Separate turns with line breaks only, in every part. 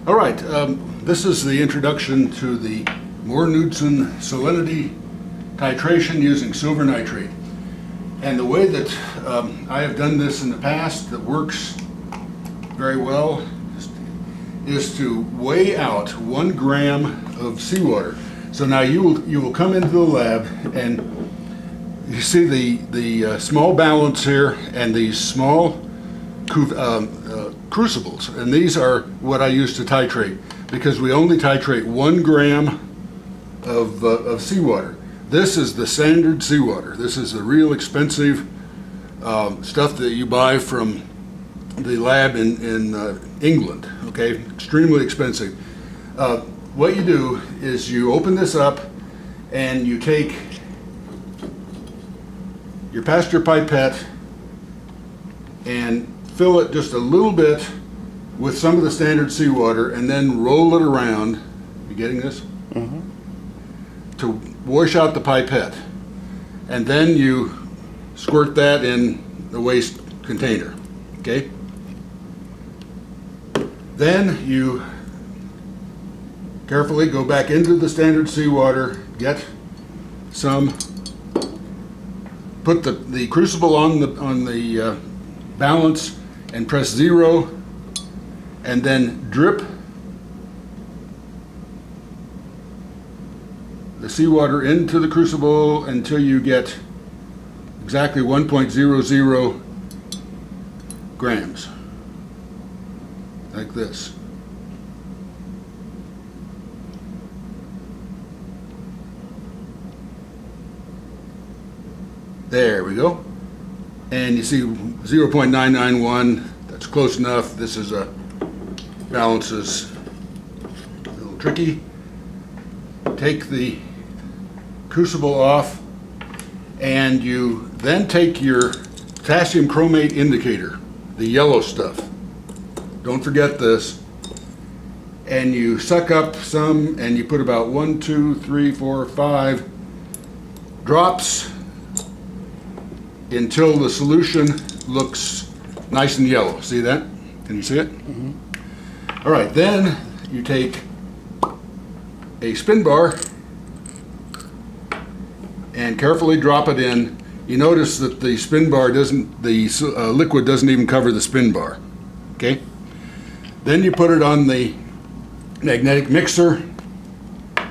All right, this is the introduction to the Moore-Knudsen salinity titration using silver nitrate. And the way that I have done this in the past that works very well is to weigh out 1 gram of seawater. So now you will come into the lab and you see the small balance here and these small crucibles, and these are what I use to titrate, because we only titrate 1 gram of seawater. This is the standard seawater. This is the real expensive stuff that you buy from the lab in England, okay? Extremely expensive. What you do is you open this up and you take your pasture pipette and fill it just a little bit with some of the standard seawater and then roll it around. You getting this? Mm-hmm. To wash out the pipette. And then you squirt that in the waste container, okay? Then you carefully go back into the standard seawater, get some, put the crucible on the balance and press 0, and then drip the seawater into the crucible until you get exactly 1.00 grams, like this. There we go. And you see 0.991, that's close enough. This is balance is a little tricky. Take the crucible off, and you then take your potassium chromate indicator, the yellow stuff. Don't forget this. And you suck up some, and you put about 1, 2, 3, 4, 5 drops until the solution looks nice and yellow. See that? Can you see it? Mm-hmm. All right, then you take a spin bar and carefully drop it in. You notice that the spin bar doesn't, the liquid doesn't even cover the spin bar, okay? Then you put it on the magnetic mixer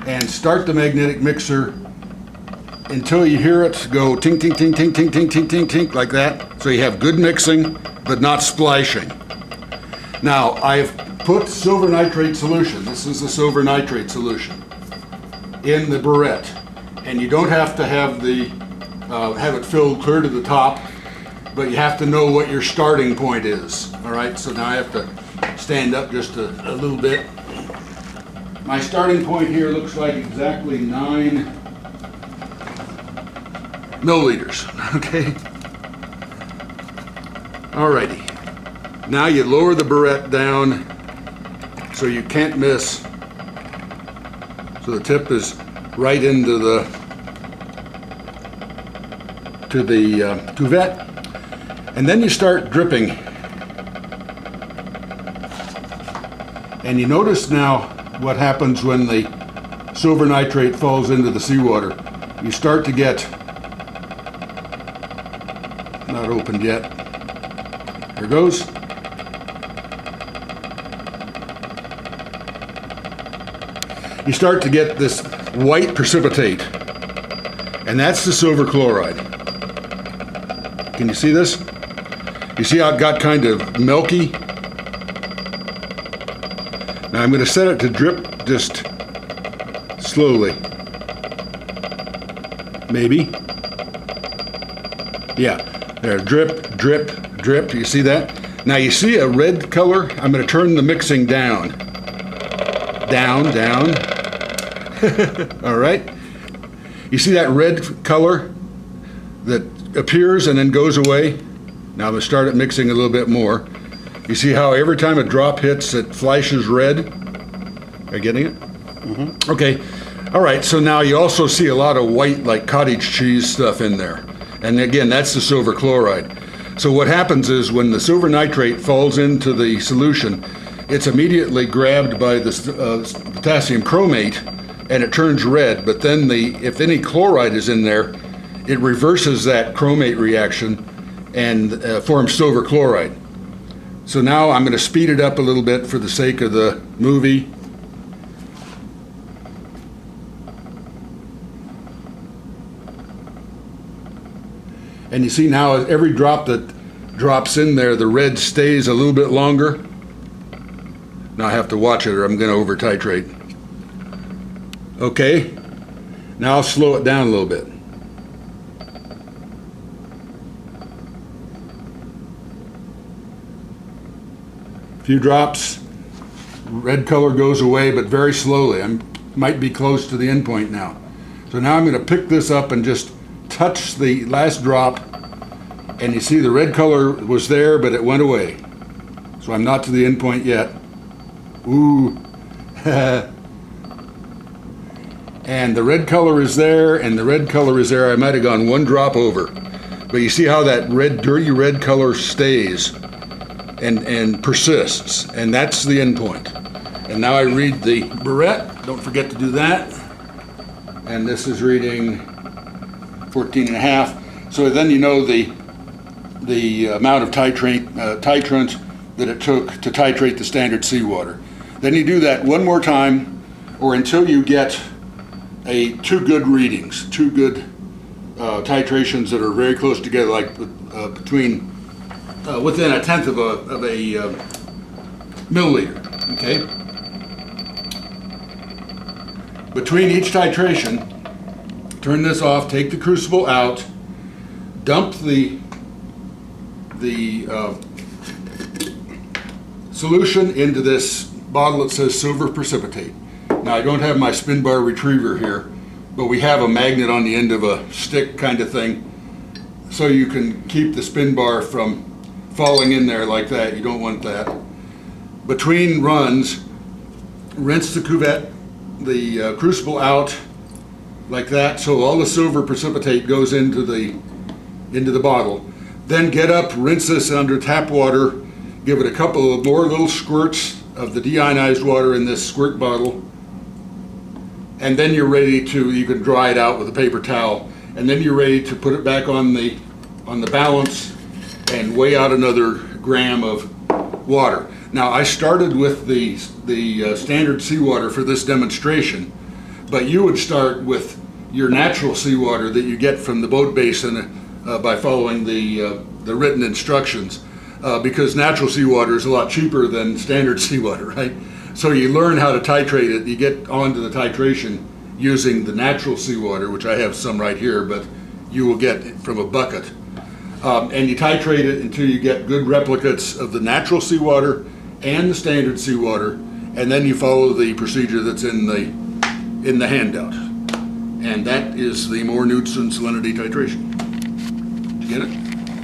and start the magnetic mixer until you hear it go tink, tink, tink, tink, tink, tink, tink, tink, tink, like that. So you have good mixing, but not splashing. Now, I've put silver nitrate solution, this is the silver nitrate solution, in the burette. And you don't have to have have it filled clear to the top, but you have to know what your starting point is. All right, so now I have to stand up just a little bit. My starting point here looks like exactly 9 milliliters, okay? Alrighty. Now you lower the burette down so you can't miss. So the tip is right into the cuvette. And then you start dripping. And you notice now what happens when the silver nitrate falls into the seawater. You start to get, not opened yet. Here goes. You start to get this white precipitate, and that's the silver chloride. Can you see this? You see how it got kind of milky? Now I'm going to set it to drip just slowly. Maybe. Yeah, there, drip, drip, drip. You see that? Now you see a red color? I'm going to turn the mixing down. Down, down. All right. You see that red color that appears and then goes away? Now I'm going to start it mixing a little bit more. You see how every time a drop hits, it flashes red? Are you getting it? Mm-hmm. Okay. All right. So now you also see a lot of white, like cottage cheese stuff in there. And again, that's the silver chloride. So what happens is when the silver nitrate falls into the solution, it's immediately grabbed by the potassium chromate and it turns red, but then if any chloride is in there, it reverses that chromate reaction and forms silver chloride. So now I'm going to speed it up a little bit for the sake of the movie. And you see now every drop that drops in there, the red stays a little bit longer. Now I have to watch it or I'm going to over titrate. Okay, now I'll slow it down a little bit. A few drops, red color goes away, but very slowly. I might be close to the end point now. So now I'm going to pick this up and just touch the last drop, and you see the red color was there, but it went away. So I'm not to the end point yet. Ooh. And the red color is there, and the red color is there. I might have gone one drop over. But you see how that red, dirty red color stays and persists, and that's the end point. And now I read the burette. Don't forget to do that. And this is reading 14.5. So then you know the amount of titrant that it took to titrate the standard seawater. Then you do that one more time, or until you get two good readings, two good titrations that are very close together, like within 1/10 of a milliliter. Okay. Between each titration, turn this off, take the crucible out, dump the solution into this bottle that says silver precipitate. Now I don't have my spin bar retriever here, but we have a magnet on the end of a stick kind of thing, so you can keep the spin bar from falling in there like that. You don't want that. Between runs, rinse the cuvette, the crucible out like that, so all the silver precipitate goes into the bottle. Then get up, rinse this under tap water, give it a couple of more little squirts of the deionized water in this squirt bottle, and then you're ready to, you can dry it out with a paper towel, and then you're ready to put it back on the balance and weigh out another gram of water. Now I started with the standard seawater for this demonstration, but you would start with your natural seawater that you get from the boat basin by following the written instructions, because natural seawater is a lot cheaper than standard seawater, right? So you learn how to titrate it. You get onto the titration using the natural seawater, which I have some right here, but you will get from a bucket. And you titrate it until you get good replicates of the natural seawater and the standard seawater, and then you follow the procedure that's in the handout. And that is the Moore-Knudsen salinity titration. Did you get it?